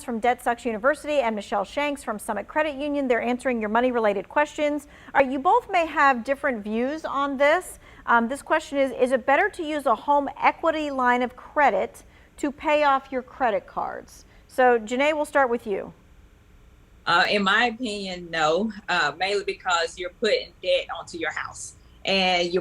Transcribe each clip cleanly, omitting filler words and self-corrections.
from Debt Sucks University and Michelle Shanks from Summit Credit Union. They're answering your money-related questions. You both may have different views on this. This question is it better to use a home equity line of credit to pay off your credit cards? So, Janae, we'll start with you. In my opinion, no, mainly because you're putting debt onto your house. And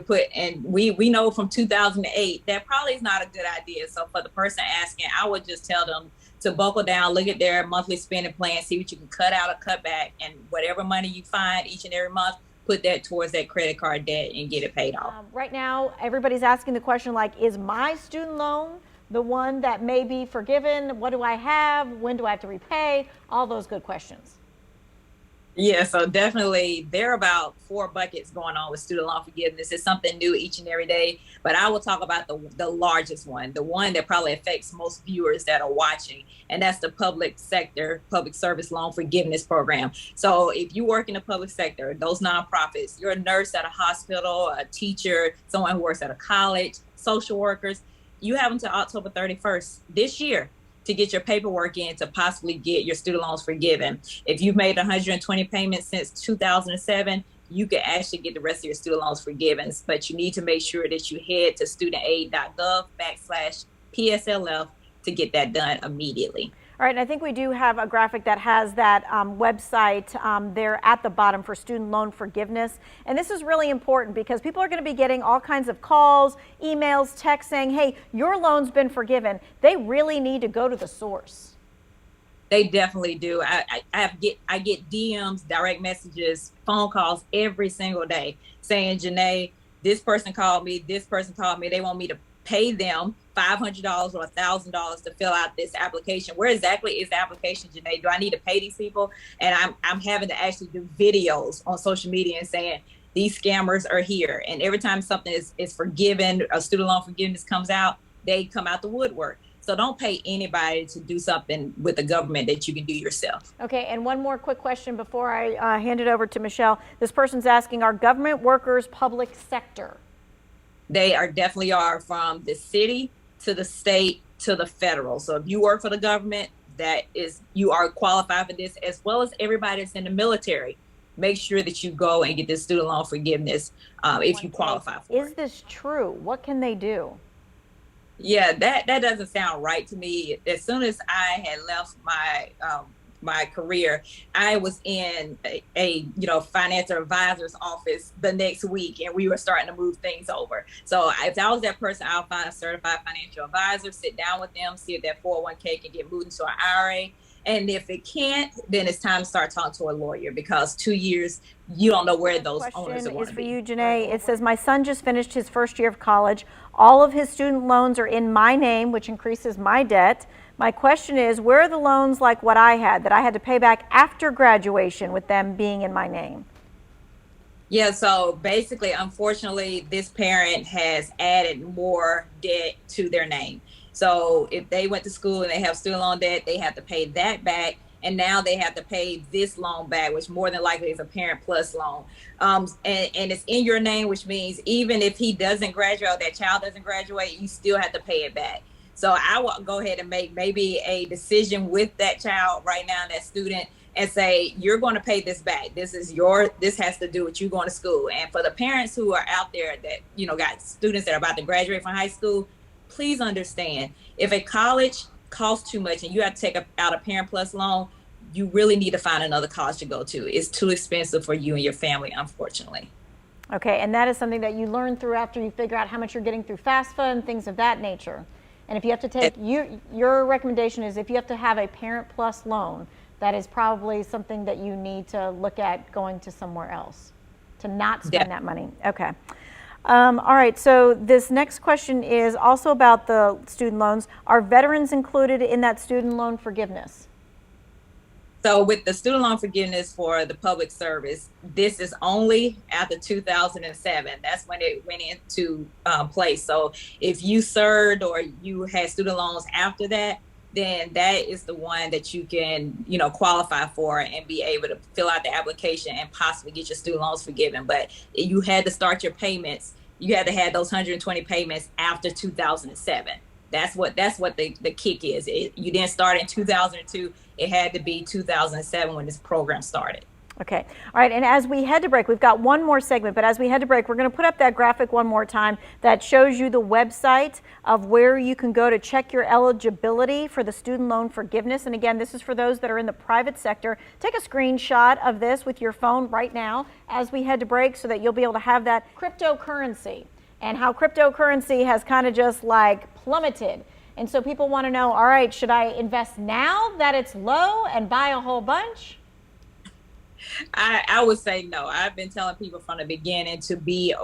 we know from 2008 that probably is not a good idea. So for the person asking, I would just tell them to buckle down, look at their monthly spending plan, see what you can cut out or cut back, and whatever money you find each and every month, put that towards that credit card debt and get it paid off. Right now, everybody's asking the question like, is my student loan the one that may be forgiven? What do I have? When do I have to repay? All those good questions. Yeah, so definitely there are about 4 buckets going on with student loan forgiveness. It's something new each and every day, but I will talk about the largest one, the one that probably affects most viewers that are watching, and that's the public sector, public service loan forgiveness program. So if you work in the public sector, those nonprofits, you're a nurse at a hospital, a teacher, someone who works at a college, social workers, you have until October 31st this year to get your paperwork in to possibly get your student loans forgiven. If you've made 120 payments since 2007, you can actually get the rest of your student loans forgiven. But you need to make sure that you head to studentaid.gov/PSLF to get that done immediately. All right, and I think we do have a graphic that has that website there at the bottom for student loan forgiveness. And this is really important because people are going to be getting all kinds of calls, emails, texts saying, hey, your loan's been forgiven. They really need to go to the source. They definitely do. I get DMs, direct messages, phone calls every single day saying, Janae, this person called me, this person called me. They want me to pay them $500 or $1,000 to fill out this application. Where exactly is the application, Janae? Do I need to pay these people? And I'm having to actually do videos on social media and saying these scammers are here. And every time something is forgiven, a student loan forgiveness comes out, they come out the woodwork. So don't pay anybody to do something with the government that you can do yourself. Okay, and one more quick question before I hand it over to Michelle. This person's asking, are government workers public sector? They definitely are, from the city to the state to the federal. So if you work for the government, you are qualified for this, as well as everybody that's in the military. Make sure that you go and get this student loan forgiveness if you qualify for it. Is this true? What can they do? Yeah, that doesn't sound right to me. As soon as I had left my career, I was in a financial advisor's office the next week, and we were starting to move things over. So if I was that person, I'll find a certified financial advisor, sit down with them, see if that 401k can get moved into an IRA. And if it can't, then it's time to start talking to a lawyer, because 2 years, you don't know where those owners are going to be. Question is for you, Janae. It says, my son just finished his first year of college. All of his student loans are in my name, which increases my debt. My question is, where are the loans like what I had, that I had to pay back after graduation with them being in my name? Yeah, so basically, unfortunately, this parent has added more debt to their name. So if they went to school and they have student loan debt, they have to pay that back. And now they have to pay this loan back, which more than likely is a Parent Plus loan. And it's in your name, which means even if he doesn't graduate or that child doesn't graduate, you still have to pay it back. So I will go ahead and make maybe a decision with that child right now, that student, and say, you're going to pay this back. This has to do with you going to school. And for the parents who are out there that, got students that are about to graduate from high school, please understand, if a college costs too much and you have to take out a Parent Plus loan, you really need to find another college to go to. It's too expensive for you and your family, unfortunately. Okay, and that is something that you learn through after you figure out how much you're getting through FAFSA and things of that nature. And if you have to take, your recommendation is if you have to have a Parent Plus loan, that is probably something that you need to look at going to somewhere else to not spend that money. Okay. All right, so this next question is also about the student loans. Are veterans included in that student loan forgiveness? So with the student loan forgiveness for the public service, this is only after 2007. That's when it went into place. So if you served or you had student loans after that, then that is the one that you can, qualify for and be able to fill out the application and possibly get your student loans forgiven. But you had to start your payments. You had to have those 120 payments after 2007. That's what the kick is. You didn't start in 2002. It had to be 2007 when this program started. Okay. All right. And as we head to break, we've got one more segment, but as we head to break, we're going to put up that graphic one more time that shows you the website of where you can go to check your eligibility for the student loan forgiveness. And again, this is for those that are in the private sector. Take a screenshot of this with your phone right now as we head to break so that you'll be able to have that cryptocurrency and how cryptocurrency has kind of just like plummeted. And so people want to know, all right, should I invest now that it's low and buy a whole bunch? I would say no. I've been telling people from the beginning to be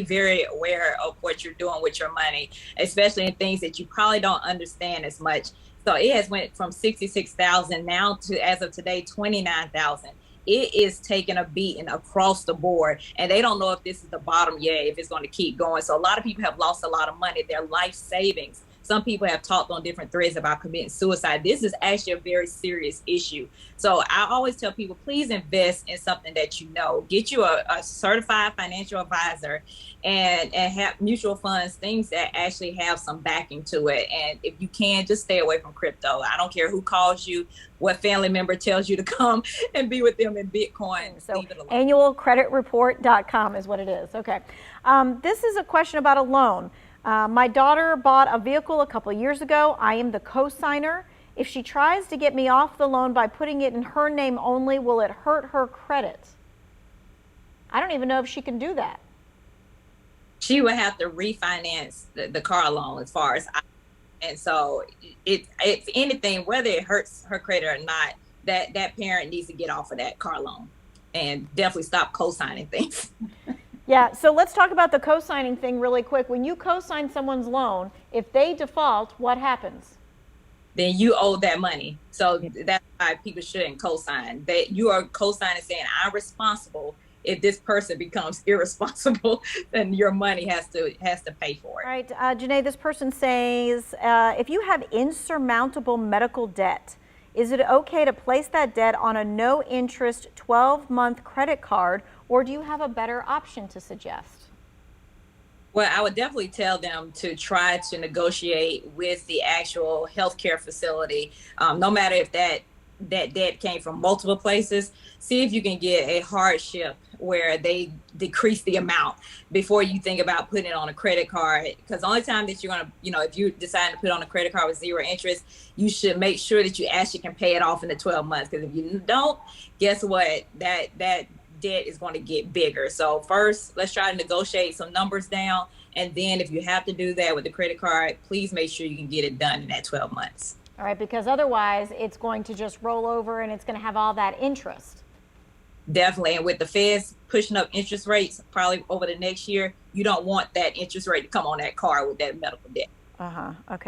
very aware of what you're doing with your money, especially in things that you probably don't understand as much. So it has went from 66,000 now to, as of today, 29,000. It is taking a beating across the board, and they don't know if this is the bottom yet, if it's going to keep going. So a lot of people have lost a lot of money, their life savings. Some people have talked on different threads about committing suicide. This is actually a very serious issue. So I always tell people, please invest in something that you know. Get you a certified financial advisor and have mutual funds, things that actually have some backing to it. And if you can, just stay away from crypto. I don't care who calls you, what family member tells you to come and be with them in Bitcoin. So annualcreditreport.com is what it is. Okay. This is a question about a loan. My daughter bought a vehicle a couple of years ago. I am the co-signer. If she tries to get me off the loan by putting it in her name only, will it hurt her credit? I don't even know if she can do that. She would have to refinance the car loan as far as and so if anything, whether it hurts her credit or not, that parent needs to get off of that car loan and definitely stop co-signing things. Yeah, so let's talk about the co-signing thing really quick. When you co-sign someone's loan, if they default, what happens? Then you owe that money. So that's why people shouldn't co-sign. That you are co-signing saying, I'm responsible. If this person becomes irresponsible, then your money has to pay for it. All right, Janae, this person says, if you have insurmountable medical debt, is it okay to place that debt on a no-interest 12-month credit card, or do you have a better option to suggest? Well, I would definitely tell them to try to negotiate with the actual healthcare facility, no matter if that debt came from multiple places. See if you can get a hardship where they decrease the amount before you think about putting it on a credit card. Because the only time that you're gonna, if you decide to put it on a credit card with zero interest, you should make sure that you actually can pay it off in the 12 months. Because if you don't, guess what? That debt is going to get bigger. So first, let's try to negotiate some numbers down. And then if you have to do that with the credit card, please make sure you can get it done in that 12 months. All right, because otherwise it's going to just roll over and it's going to have all that interest. Definitely. And with the feds pushing up interest rates probably over the next year, you don't want that interest rate to come on that car with that medical debt. Okay.